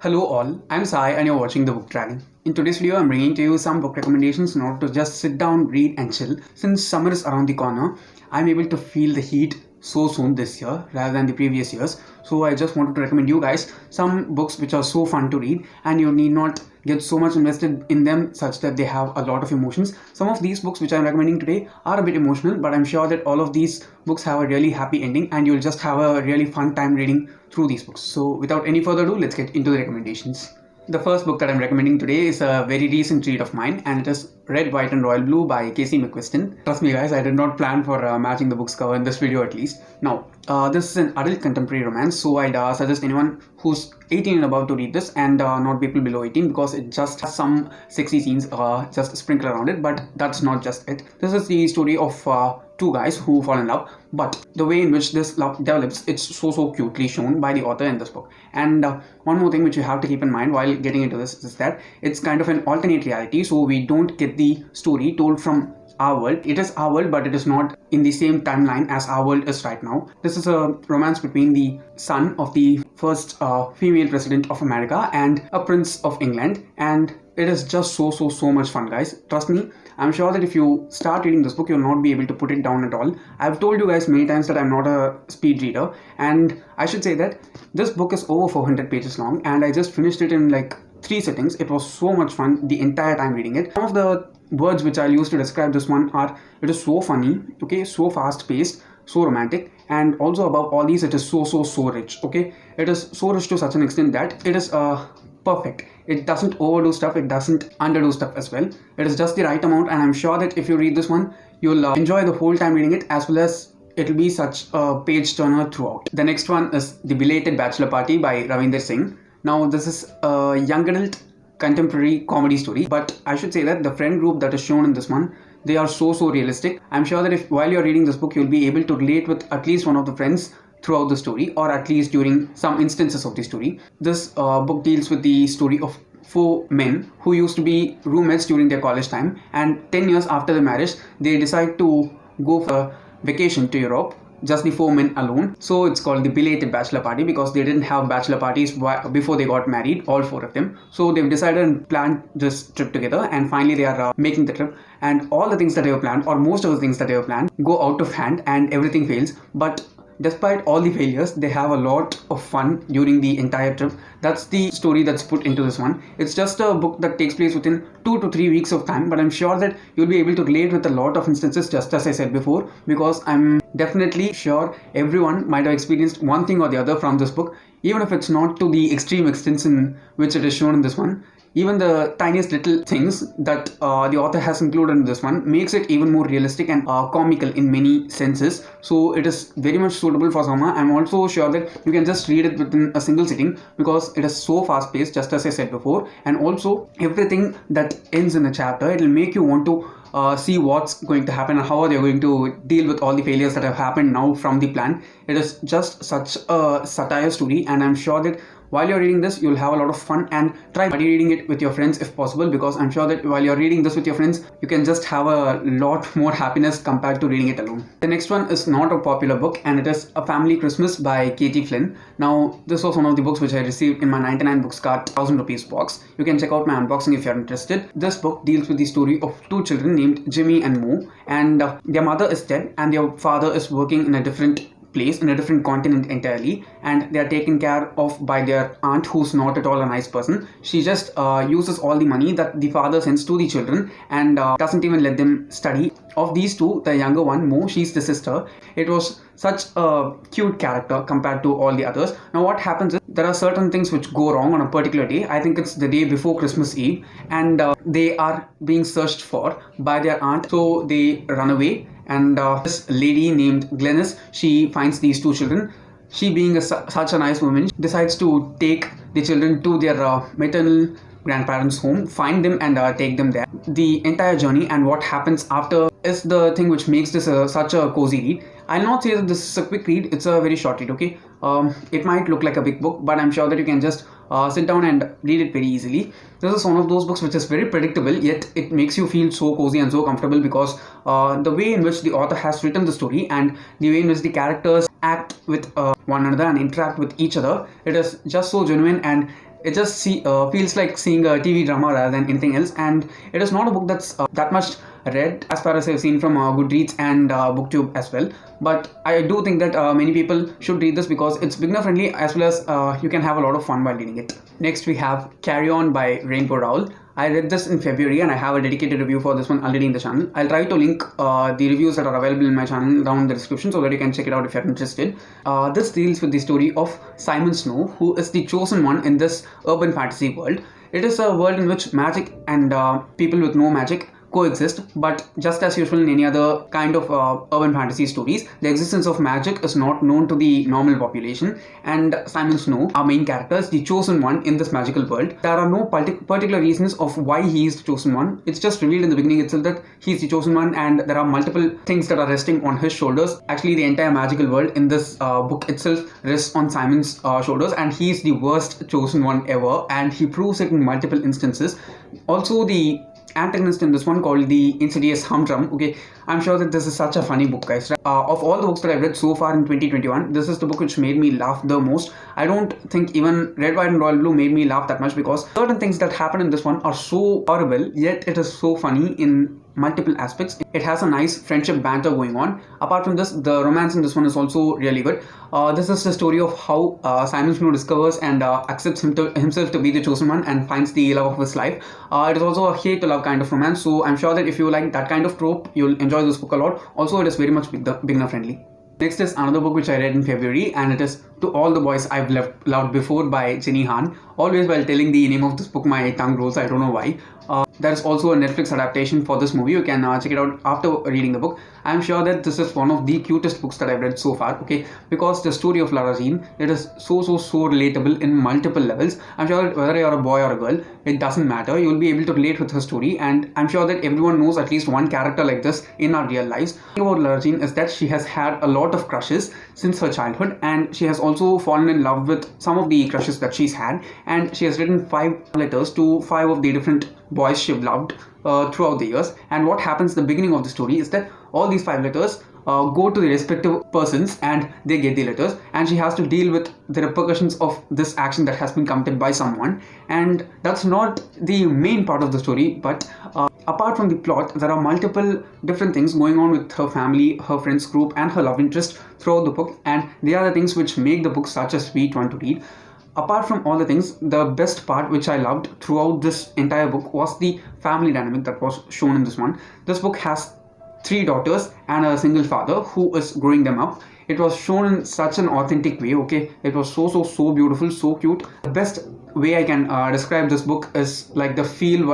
Hello all, I'm Sai and you're watching The Book Dragon. In today's video, I'm bringing to you some book recommendations in order to just sit down, read and chill. Since summer is around the corner, I'm able to feel the heat so soon this year rather than the previous years. So I just wanted to recommend you guys some books which are so fun to read and you need not get so much invested in them such that they have a lot of emotions. Some of these books which I'm recommending today are a bit emotional, but I'm sure that all of these books have a really happy ending and you'll just have a really fun time reading through these books. So without any further ado, let's get into the recommendations. The first book that I'm recommending today is a very recent read of mine, and it is Red, White and Royal Blue by McQuiston. Trust me guys, I did not plan for matching the book's cover in this video at least. Now, this is an adult contemporary romance, so I'd suggest anyone who's 18 and above to read this and not people below 18 because it just has some sexy scenes just sprinkled around it, but that's not just it. This is the story of two guys who fall in love, but the way in which this love develops, it's so cutely shown by the author in this book. And one more thing which you have to keep in mind while getting into this is that it's kind of an alternate reality, so we don't get the story told from our world. It is our world, but it is not in the same timeline as our world is right now. This is a romance between the son of the first female president of America and a prince of England, and it is just so much fun, guys. Trust me, I'm sure that if you start reading this book, you'll not be able to put it down at all. I've told you guys many times that I'm not a speed reader, and I should say that this book is over 400 pages long, and I just finished it in like 3 sittings. It was so much fun the entire time reading it. Some of the words which I'll use to describe this one are, it is so funny, okay, so fast paced, so romantic, and also above all these, it is so rich, okay. It is so rich to such an extent that it is perfect. It doesn't overdo stuff, it doesn't underdo stuff as well. It is just the right amount, and I'm sure that if you read this one, you'll enjoy the whole time reading it, as well as it'll be such a page turner throughout. The next one is The Belated Bachelor Party by Ravinder Singh. Now this is a young adult contemporary comedy story, but I should say that the friend group that is shown in this one, they are so realistic. I'm sure that if while you're reading this book, you'll be able to relate with at least one of the friends throughout the story, or at least during some instances of the story. This book deals with the story of 4 men who used to be roommates during their college time, and 10 years after the marriage, they decide to go for a vacation to Europe, just the 4 men alone. So it's called the belated bachelor party because they didn't have bachelor parties before they got married, all 4 of them. So they've decided and planned this trip together, and finally they are making the trip, and all the things that they have planned, or most of the things that they have planned, go out of hand and everything fails. But despite all the failures, they have a lot of fun during the entire trip. That's the story that's put into this one. It's just a book that takes place within 2 to 3 weeks of time, but I'm sure that you'll be able to relate with a lot of instances, just as I said before, because I'm definitely sure everyone might have experienced one thing or the other from this book, even if it's not to the extreme extent in which it is shown in this one. Even the tiniest little things that the author has included in this one makes it even more realistic and comical in many senses. So it is very much suitable for summer. I'm also sure that you can just read it within a single sitting because it is so fast paced, just as I said before. And also everything that ends in a chapter, it will make you want to see what's going to happen and how are they going to deal with all the failures that have happened now from the plan. It is just such a satire story, and I'm sure that while you're reading this, you'll have a lot of fun, and try reading it with your friends if possible, because I'm sure that while you're reading this with your friends, you can just have a lot more happiness compared to reading it alone. The next one is not a popular book, and it is A Family Christmas by Flynn. Now, this was one of the books which I received in my 99 books cart 1000 rupees box. You can check out my unboxing if you're interested. This book deals with the story of 2 children named Jimmy and Mo, and their mother is dead and their father is working in a different place, in a different continent entirely, and they are taken care of by their aunt, who's not at all a nice person. She just uses all the money that the father sends to the children and doesn't even let them study. Of these 2, the younger one, Mo, she's the sister. It was such a cute character compared to all the others. Now what happens is, there are certain things which go wrong on a particular day. I think it's the day before Christmas Eve, and they are being searched for by their aunt, so they run away. And this lady named Glennis, she finds these 2 children. She, being such a nice woman, decides to take the children to their maternal grandparents' home, find them and take them there. The entire journey and what happens after is the thing which makes this such a cozy read. I'll not say that this is a quick read, it's a very short read, okay? It might look like a big book, but I'm sure that you can just sit down and read it very easily. This is one of those books which is very predictable, yet it makes you feel so cozy and so comfortable because the way in which the author has written the story and the way in which the characters act with one another and interact with each other, it is just so genuine, and it just feels like seeing a TV drama rather than anything else. And it is not a book that's that much read as far as I've seen from Goodreads and BookTube as well. But I do think that many people should read this because it's beginner friendly as well as you can have a lot of fun while reading it. Next we have Carry On by Rowell. I read this in February and I have a dedicated review for this one already in the channel. I'll try to link the reviews that are available in my channel down in the description so that you can check it out if you're interested. This deals with the story of Simon Snow, who is the chosen one in this urban fantasy world. It is a world in which magic and people with no magic coexist, but just as usual in any other kind of urban fantasy stories, the existence of magic is not known to the normal population, and Simon Snow, our main character, is the chosen one in this magical world. There are no particular reasons of why he is the chosen one. It's just revealed in the beginning itself that he's the chosen one, and there are multiple things that are resting on his shoulders. Actually, the entire magical world in this book itself rests on Simon's shoulders, and he's the worst chosen one ever, and he proves it in multiple instances. Also, the antagonist in this one, called the insidious humdrum. Okay, I'm sure that this is such a funny book, guys. Of all the books that I've read so far in 2021, this is the book which made me laugh the most. I don't think even Red, White and Royal Blue made me laugh that much because certain things that happen in this one are so horrible, yet it is so funny in multiple aspects. It has a nice friendship banter going on. Apart from this, the romance in this one is also really good. This is the story of how Simon Snow discovers and accepts himself to be the chosen one and finds the love of his life. It is also a hate to love kind of romance, so I'm sure that if you like that kind of trope, you'll enjoy this book a lot. Also, it is very much beginner friendly. Next is another book which I read in February, and it is To All the Boys I've Loved Before by Jenny Han. Always while telling the name of this book, my tongue rolls. I don't know why. There is also a Netflix adaptation for this movie. You can check it out after reading the book. I'm sure that this is one of the cutest books that I've read so far. Okay, because the story of Lara Jean, it is so relatable in multiple levels. I'm sure that whether you're a boy or a girl, it doesn't matter. You'll be able to relate with her story, and I'm sure that everyone knows at least one character like this in our real lives. The thing about Lara Jean is that she has had a lot of crushes since her childhood, and she has also fallen in love with some of the crushes that she's had, and she has written 5 letters to 5 of the different boys she loved throughout the years. And what happens at the beginning of the story is that all these 5 letters go to the respective persons and they get the letters, and she has to deal with the repercussions of this action that has been committed by someone. And that's not the main part of the story, but apart from the plot, there are multiple different things going on with her family, her friends group and her love interest throughout the book, and they are the things which make the book such a sweet one to read. Apart from all the things, the best part which I loved throughout this entire book was the family dynamic that was shown in this one. This book has 3 daughters and a single father who is growing them up. It was shown in such an authentic way. Okay, it was so beautiful, so cute. The best way I can describe this book is like the feel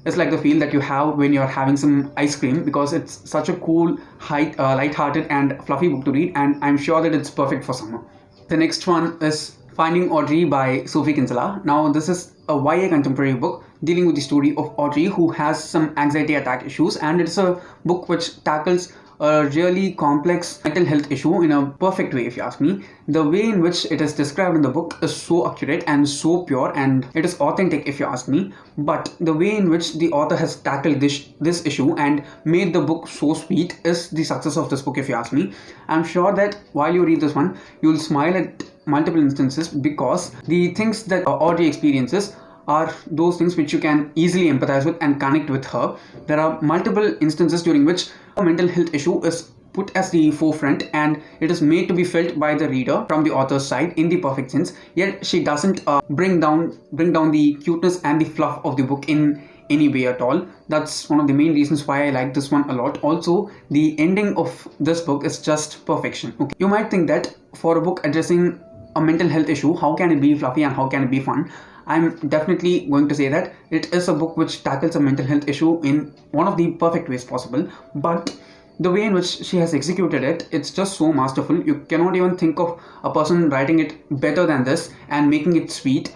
it's like the feel that you have when you're having some ice cream, because it's such a cool, light-hearted and fluffy book to read, and I'm sure that it's perfect for summer. The next one is Finding Audrey by Sophie Kinsella. Now, this is a YA contemporary book dealing with the story of Audrey, who has some anxiety attack issues, and it's a book which tackles a really complex mental health issue in a perfect way, if you ask me. The way in which it is described in the book is so accurate and so pure, and it is authentic, if you ask me. But the way in which the author has tackled this issue and made the book so sweet is the success of this book, if you ask me. I'm sure that while you read this one, you'll smile at multiple instances, because the things that Audrey experiences are those things which you can easily empathize with and connect with her. There are multiple instances during which a mental health issue is put as the forefront, and it is made to be felt by the reader from the author's side in the perfect sense, yet she doesn't bring down the cuteness and the fluff of the book in any way at all. That's one of the main reasons why I like this one a lot. Also, the ending of this book is just perfection. Okay, you might think that for a book addressing a mental health issue, how can it be fluffy and how can it be fun? I'm definitely going to say that it is a book which tackles a mental health issue in one of the perfect ways possible, but the way in which she has executed it, it's just so masterful. You cannot even think of a person writing it better than this and making it sweet.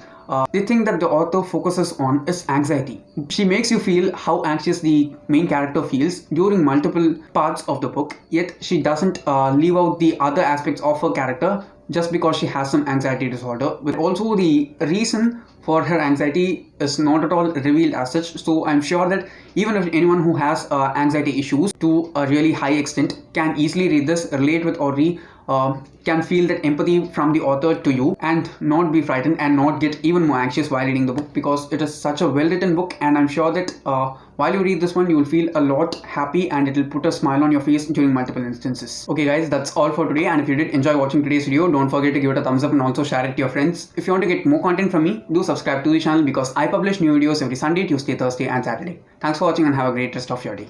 The thing that the author focuses on is anxiety. She makes you feel how anxious the main character feels during multiple parts of the book, yet she doesn't leave out the other aspects of her character just because she has some anxiety disorder. But also, the reason for her anxiety is not at all revealed as such, so I'm sure that even if anyone who has anxiety issues to a really high extent can easily read this, relate with Audrey, can feel that empathy from the author to you and not be frightened and not get even more anxious while reading the book, because it is such a well written book, and I'm sure that while you read this one you will feel a lot happy and it will put a smile on your face during multiple instances. Okay guys, that's all for today, and if you did enjoy watching today's video, don't forget to give it a thumbs up and also share it to your friends. If you want to get more content from me, do subscribe to the channel because I publish new videos every Sunday, Tuesday, Thursday and Saturday. Thanks for watching and have a great rest of your day.